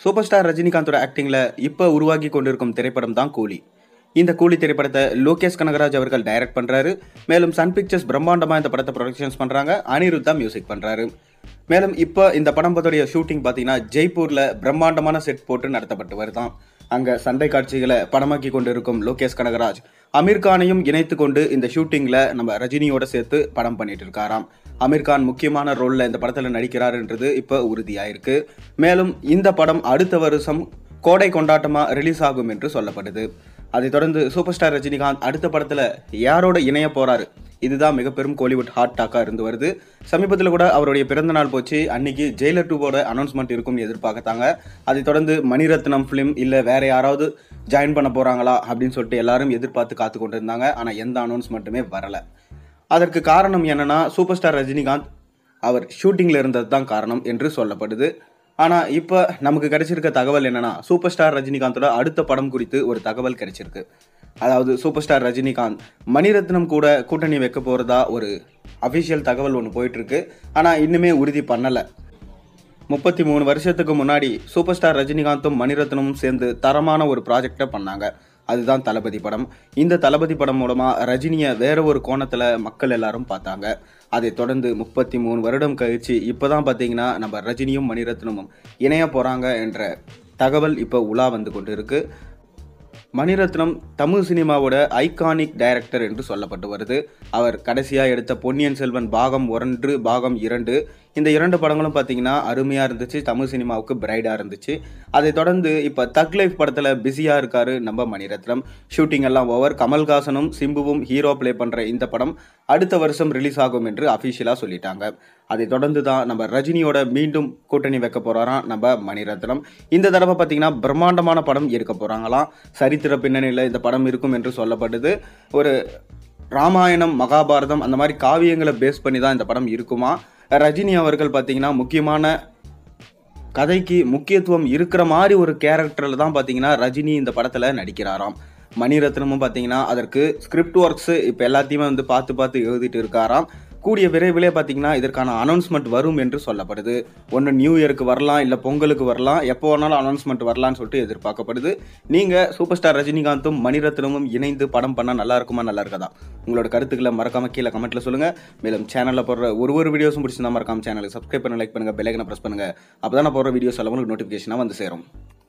Super star ரஜினிகாந்தோட ஆக்டிங்ல இப்போ உருவாகி கொண்டிருக்கும் திரைப்படம் தான் கூலி. இந்த கூலி திரைப்படத்தை லோகேஷ் கனகராஜ் அவர்கள் டைரக்ட் பண்றாரு. மேலும் சன் பிக்சர்ஸ் பிரம்மாண்டமா இந்த படத்தை ப்ரொடக்ஷன்ஸ் பண்றாங்க. அனிருத்தா மியூசிக் பண்றாரு. மேலும் இப்போ இந்த படத்தோடைய ஷூட்டிங் பார்த்தீங்கன்னா ஜெய்ப்பூர்ல பிரம்மாண்டமான செட் போட்டு நடத்தப்பட்டு வருதான். அங்க சண்டை காட்சிகளை படமாக்கி கொண்டிருக்கும் லோகேஷ் கனகராஜ் அமீர்கானையும் இணைத்து கொண்டு இந்த ஷூட்டிங்ல நம்ம ரஜினியோட சேர்த்து படம் பண்ணிட்டு இருக்காராம். அமீர்கான் முக்கியமான ரோல்ல இந்த படத்துல நடிக்கிறாருன்றது இப்போ உறுதியாயிருக்கு. மேலும் இந்த படம் அடுத்த வருஷம் கோடை கொண்டாட்டமா ரிலீஸ் ஆகும் என்று சொல்லப்படுது. அதைத் தொடர்ந்து சூப்பர் ஸ்டார் ரஜினிகாந்த் அடுத்த படத்துல யாரோட இணைய போறாரு, இதுதான் மிக பெரும் கோலிவுட் ஹாட் டாக்கா இருந்து வருது. சமீபத்தில் கூட அவருடைய பிறந்த நாள் போச்சு. அன்னைக்கு ஜெயிலர் 2வோட அனௌன்ஸ்மெண்ட் இருக்கும்னு எதிர்பார்த்தாங்க. அதைத் தொடர்ந்து மணிரத்னம் ஃபிலிம் இல்லை வேற யாராவது ஜாயின் பண்ண போறாங்களா அப்படின்னு சொல்லிட்டு எல்லாரும் எதிர்பார்த்து காத்து கொண்டு இருந்தாங்க. ஆனால் எந்த அனௌன்ஸ்மெண்ட்டுமே வரல. அதற்கு காரணம் என்னன்னா, சூப்பர் ஸ்டார் ரஜினிகாந்த் அவர் ஷூட்டிங்ல இருந்தது தான் காரணம் என்று சொல்லப்படுது. ஆனால் இப்போ நமக்கு கிடைச்சிருக்க தகவல் என்னன்னா, சூப்பர் ஸ்டார் ரஜினிகாந்தோட அடுத்த படம் குறித்து ஒரு தகவல் கிடைச்சிருக்கு. அதாவது சூப்பர் ஸ்டார் ரஜினிகாந்த் மணிரத்னம் கூட கூட்டணி வைக்க போறதா ஒரு அஃபிஷியல் தகவல் ஒன்று போயிட்டு இருக்கு. ஆனால் இன்னுமே உறுதி பண்ணலை. 33 வருஷத்துக்கு முன்னாடி சூப்பர் ஸ்டார் ரஜினிகாந்தும் மணிரத்னமும் சேர்ந்து தரமான ஒரு ப்ராஜெக்டை பண்ணாங்க. அதுதான் தளபதி படம். இந்த தளபதி படம் மூலமா ரஜினியை வேற ஒரு கோணத்துல மக்கள் எல்லாரும் பார்த்தாங்க. அதை தொடர்ந்து 33 வருடம் கழிச்சு இப்போதான் பார்த்தீங்கன்னா நம்ம ரஜினியும் மணிரத்னமும் இணைய போறாங்க என்ற தகவல் இப்போ உலா வந்து கொண்டு இருக்கு. மணிரத்னம் தமிழ் சினிமாவோட ஐகானிக் டைரக்டர் என்று சொல்லப்பட்டு வருது. அவர் கடைசியாக எடுத்த பொன்னியின் செல்வன் பாகம் 1, பாகம் 2 இந்த 2 படங்களும் பார்த்தீங்கன்னா அருமையாக இருந்துச்சு. தமிழ் சினிமாவுக்கு பிரைடாக இருந்துச்சு. அதை தொடர்ந்து இப்போ தக் லைஃப் படத்தில் பிஸியாக இருக்காரு நம்ம மணிரத்னம். ஷூட்டிங் எல்லாம் ஓவர். கமல்ஹாசனும் சிம்புவும் ஹீரோ பிளே பண்ணுற இந்த படம் அடுத்த வருஷம் ரிலீஸ் ஆகும் என்று அஃபிஷியலாக சொல்லிட்டாங்க. அதை தொடர்ந்து தான் நம்ம ரஜினியோட மீண்டும் கூட்டணி வைக்க போறாராம் நம்ம மணிரத்னம். இந்த தடவை பார்த்தீங்கன்னா பிரம்மாண்டமான படம் எடுக்க போறாங்களாம். சரித்திர பின்னணியில் இந்த படம் இருக்கும் என்று சொல்லப்படுது. ஒரு ராமாயணம், மகாபாரதம் அந்த மாதிரி காவியங்களை பேஸ் பண்ணி தான் இந்த படம் இருக்குமா. ரஜினி அவர்கள் பார்த்தீங்கன்னா முக்கியமான கதைக்கு முக்கியத்துவம் இருக்கிற மாதிரி ஒரு கேரக்டரில் தான் பார்த்தீங்கன்னா ரஜினி இந்த படத்தில் நடிக்கிறாராம். மணிரத்னமும் பார்த்தீங்கன்னா அதற்கு ஸ்கிரிப்ட் ஒர்க்ஸ் இப்போ எல்லாத்தையுமே வந்து பார்த்து எழுதிட்டு இருக்காராம். கூடிய விரைவிலே பார்த்தீங்கன்னா இதற்கான அனௌன்ஸ்மெண்ட் வரும் என்று சொல்லப்படுது. ஒன்று நியூ இயருக்கு வரலாம், இல்லை பொங்கலுக்கு வரலாம், எப்போ வேணாலும் அனௌன்ஸ்மெண்ட் வரலான்னு சொல்லிட்டு எதிர்பார்க்கப்படுது. நீங்கள் சூப்பர் ஸ்டார் ரஜினிகாந்தும் மணிரத்னமும் இணைந்து படம் பண்ணால் நல்லா இருக்குமா, நல்லா இருக்காதா? உங்களோட கருத்துக்களை மறக்காம கீழே கமெண்ட்டில் சொல்லுங்கள். மேலும் சேனலில் போடுற ஒரு வீடியோஸும் பிடிச்சிருந்தா மறக்காம சேனலுக்கு சப்ஸ்கிரைப் பண்ண, லைக் பண்ணுங்கள், பெல் ஐக்கனை ப்ரெஸ் பண்ணுங்கள். அப்போ தான் நான் போடுற வீடியோஸ் எல்லாம் உங்களுக்கு நோட்டிஃபிகேஷனாக வந்து சேரும்.